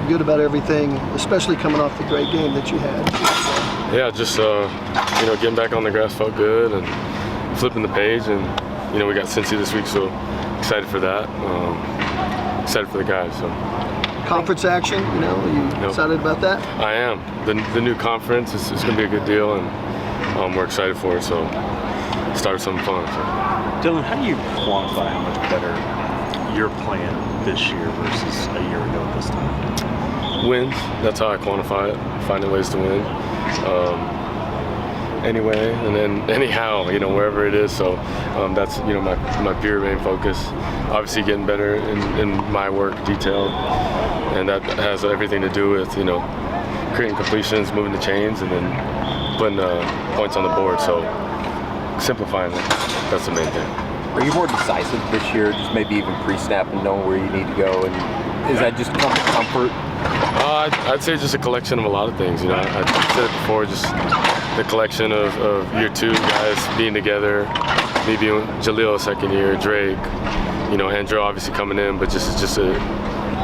good about everything, especially coming off the great game that you had? Yeah, just getting back on the grass felt good, and flipping the page, and we got Cincy this week, so excited for that. Excited for the guys. So. Conference action, you excited about that? I am. The new conference is going to be a good deal, and we're excited for it. So start something fun. So. Dillon, how do you quantify how much better you're playing this year versus a year ago at this time? Wins. That's how I quantify it. Finding ways to win. Anyway, and then anyhow, wherever it is. So that's my pure main focus. Obviously, getting better in my work detail, and that has everything to do with creating completions, moving the chains, and then putting points on the board. So simplifying it. That's the main thing. Are you more decisive this year, just maybe even pre-snap and knowing where you need to go? And is that just comfort? I'd say just a collection of a lot of things. I said it before, just the collection of year two guys being together, me being Jaleel second year, Drake, Andrew obviously coming in, but just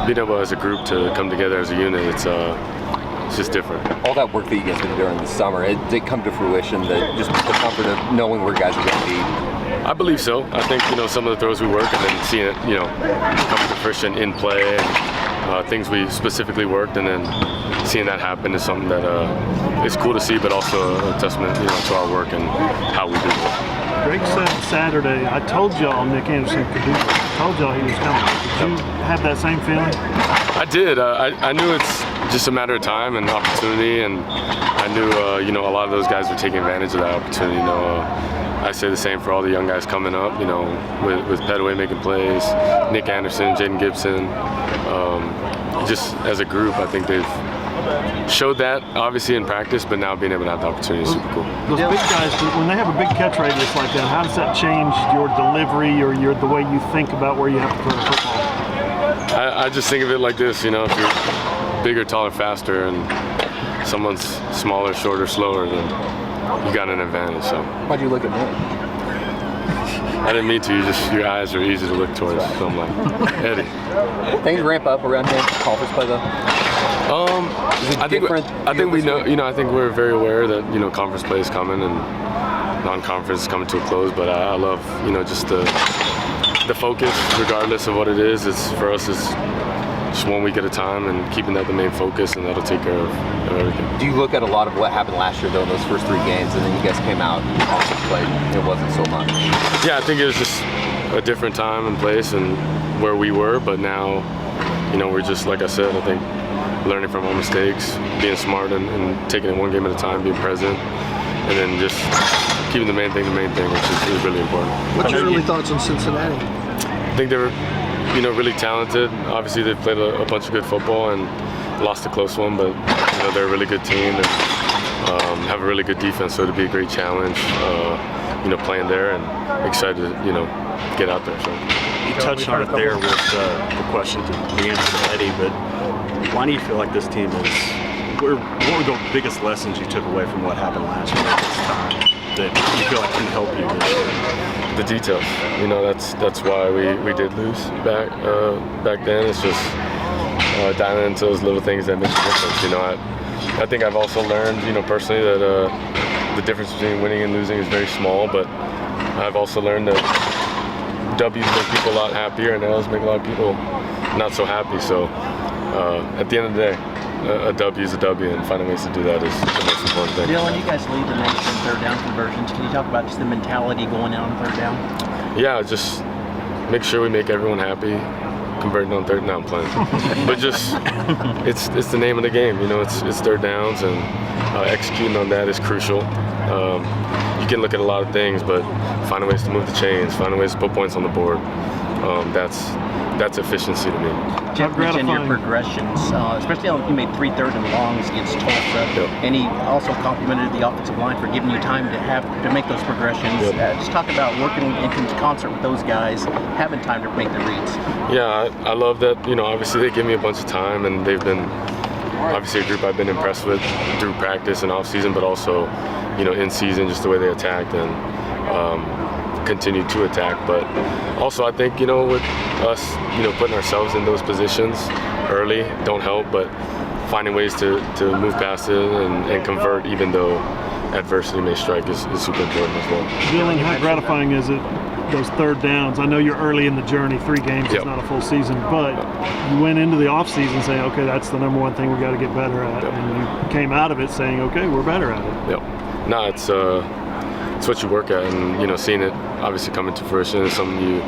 being able as a group to come together as a unit, it's just different. All that work that you guys have been doing this summer, it did come to fruition, that just the comfort of knowing where guys are going to be. I believe so. I think some of the throws we work, and then seeing it come to fruition in play, and things we specifically worked, and then seeing that happen is something that is cool to see, but also a testament to our work and how we do it. Greg said Saturday, I told y'all Nick Anderson could do this. I told y'all he was coming. Did you have that same feeling? I did. I knew it's just a matter of time and opportunity, and I knew a lot of those guys were taking advantage of that opportunity. I say the same for all the young guys coming up, with Petaway making plays, Nick Anderson, Jaden Gibson. Just as a group, I think they've showed that, obviously, in practice, but now being able to have the opportunity is super cool. Those big guys, when they have a big catch radius like that, how does that change your delivery or the way you think about where you have to throw the football? I just think of it like this, if you're bigger, taller, faster, and someone's smaller, shorter, slower, then you got an advantage. So. Why'd you look at me? I didn't mean to. Your eyes are easy to look towards. So I'm like, Eddie. Things ramp up around here. Conference play though. I think we know. I think we're very aware that conference play is coming and non-conference is coming to a close. But I love just the focus, regardless of what it is. It's for us. It's just 1 week at a time, and keeping that the main focus, and that'll take care of everything. Do you look at a lot of what happened last year, though, those first 3 games, and then you guys came out and also played? It wasn't so much. Yeah, I think it was just a different time and place and where we were, but now, we're just, like I said, I think learning from our mistakes, being smart and taking it 1 game at a time, being present, and then just keeping the main thing, which is really important. What's your early thoughts on Cincinnati? I think they were really talented. Obviously, they've played a bunch of good football and lost a close one, but they're a really good team and have a really good defense. So it'll be a great challenge, playing there, and excited to get out there. So you touched on it there with the question to the answer to Eddie, but why do you feel like this team is? What were the biggest lessons you took away from what happened last year at this time that you feel like can help you this year? The details. That's why we did lose back then. It's just diving into those little things that make a difference. I think I've also learned, personally, that the difference between winning and losing is very small. But I've also learned that W's make people a lot happier, and L's make a lot of people not so happy. So at the end of the day, a W is a W, and finding ways to do that is the most important thing. Dillon, you guys lead the nation in third down conversions. Can you talk about just the mentality going out on third down? Yeah, just make sure we make everyone happy. Converting on third down, I'm playing. But just, it's the name of the game. It's third downs, and executing on that is crucial. You can look at a lot of things, but finding ways to move the chains, finding ways to put points on the board. That's efficiency to me. Jeff mentioned your progressions, especially when you made 3 third and longs against Tulsa, and he also complimented the offensive line for giving you time to make those progressions. Just talk about working in concert with those guys, having time to make the reads. Yeah, I love that. Obviously they give me a bunch of time, and they've been obviously a group I've been impressed with through practice and off season, but also in season, just the way they attacked. And continue to attack. But also I think, with us, putting ourselves in those positions early don't help, but finding ways to move past it and convert even though adversity may strike is super important as well. Dillon, how gratifying is it, those third downs? I know you're early in the journey, 3 games is not a full season, but you went into the offseason saying, okay, that's the number one thing we got to get better at. And you came out of it saying, okay, we're better at it. Yep. No, it's what you work at, and seeing it obviously coming to fruition is something you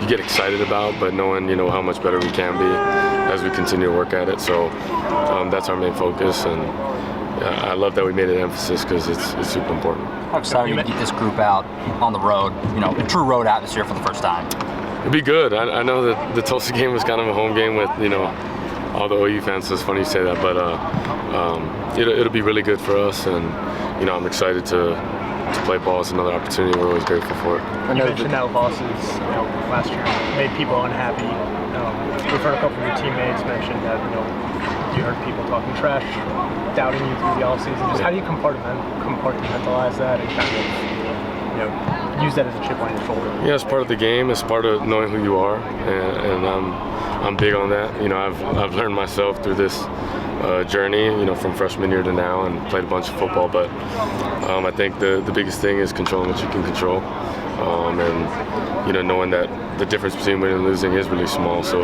get excited about, but knowing how much better we can be as we continue to work at it. So that's our main focus, and I love that we made an emphasis because it's super important. How excited are you to get this group out on the road, a true road atmosphere for the first time? It'd be good. I know that the Tulsa game was kind of a home game with all the OU fans, so it's funny you say that, but it'll be really good for us, and I'm excited to play ball. It's another opportunity. We're always grateful for it. You mentioned that losses last year made people unhappy. We've heard a couple of your teammates mention that you heard people talking trash, doubting you through the offseason. Just how do you compartmentalize that and kind of use that as a chip on your shoulder? Yeah, it's part of the game. It's part of knowing who you are, and I'm big on that. I've learned myself through this journey, from freshman year to now, and played a bunch of football. But I think the biggest thing is controlling what you can control, and knowing that the difference between winning and losing is really small. So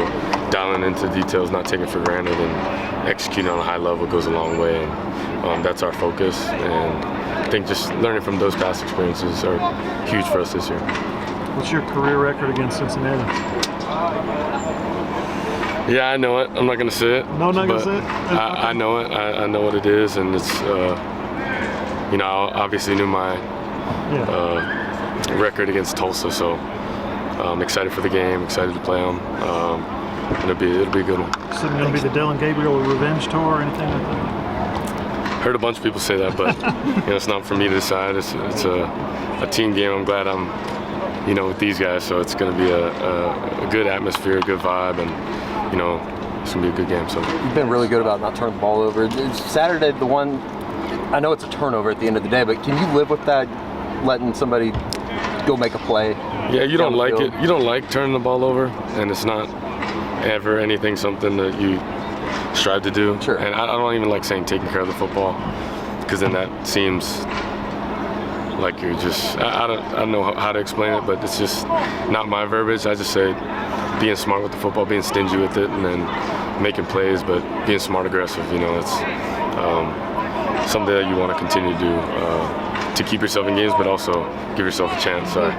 dialing into details, not taking for granted, and executing on a high level goes a long way. And that's our focus. And I think just learning from those past experiences are huge for us this year. What's your career record against Cincinnati? Yeah, I know it. I'm not going to say it. No, not going to say it? I know it. I know what it is, and it's, I obviously knew my record against Tulsa, so I'm excited for the game, excited to play them. It'll be a good one. Is it going to be the Dillon Gabriel revenge tour or anything like that? Heard a bunch of people say that, but it's not for me to decide. It's a team game. I'm glad I'm with these guys, so it's going to be a good atmosphere, a good vibe, and it's going to be a good game. So you've been really good about not turning the ball over. Is Saturday the one? I know it's a turnover at the end of the day, but can you live with that, letting somebody go make a play? Yeah, you don't like it. You don't like turning the ball over, and it's not ever something that you strive to do. Sure. And I don't even like saying taking care of the football, because then that seems like you're just, I don't know how to explain it, but it's just not my verbiage. I just say being smart with the football, being stingy with it, and then making plays, but being smart, aggressive. It's something that you want to continue to do to keep yourself in games, but also give yourself a chance. Sorry.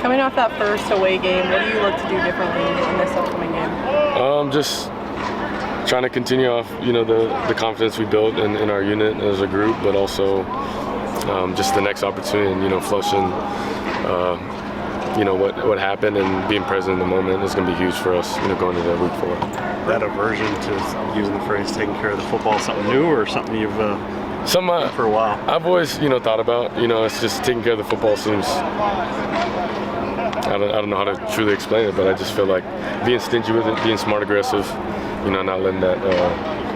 Coming off that first away game, what do you look to do differently in this upcoming game? Just trying to continue off, the confidence we built in our unit as a group, but also just the next opportunity, and flushing, what happened and being present in the moment is going to be huge for us, going into week 4. That aversion to using the phrase "taking care of the football" something new or something you've done for a while? I've always, thought about. It's just taking care of the football seems. I don't know how to truly explain it, but I just feel like being stingy with it, being smart, aggressive, not letting that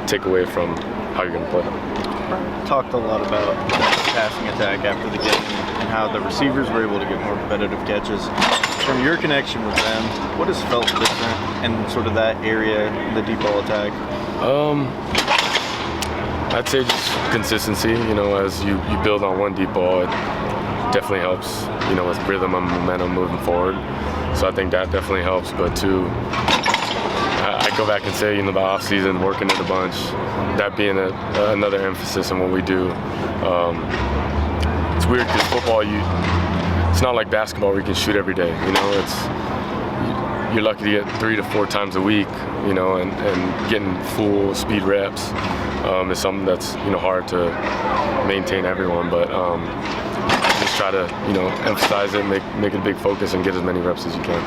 take away from how you're going to play. Talked a lot about passing attack after the game and how the receivers were able to get more competitive catches. From your connection with them, what has felt different in sort of that area, the deep ball attack? I'd say just consistency. As you build on one deep ball, it definitely helps, with rhythm and momentum moving forward. So I think that definitely helps. But two, I go back and say, the off season, working it a bunch, that being another emphasis on what we do. It's weird because football, it's not like basketball where you can shoot every day. You're lucky to get 3 to 4 times a week, and getting full speed reps is something that's hard to maintain everyone. But just try to emphasize it, make it a big focus, and get as many reps as you can.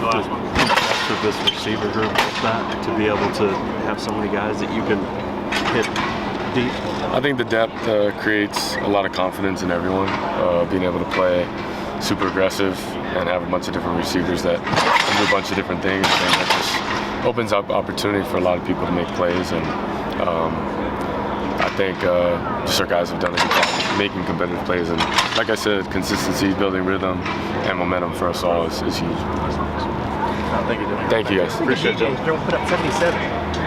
After this receiver group like that, to be able to have so many guys that you can hit deep? I think the depth creates a lot of confidence in everyone, being able to play super aggressive and have a bunch of different receivers that do a bunch of different things. I think that just opens up opportunity for a lot of people to make plays, and I think just our guys have done a good job. making competitive plays. And like I said, consistency, building rhythm, and momentum for us all is huge. Thank you, Dylan. Thank you, guys. Appreciate it, Joe. Joe put up 77.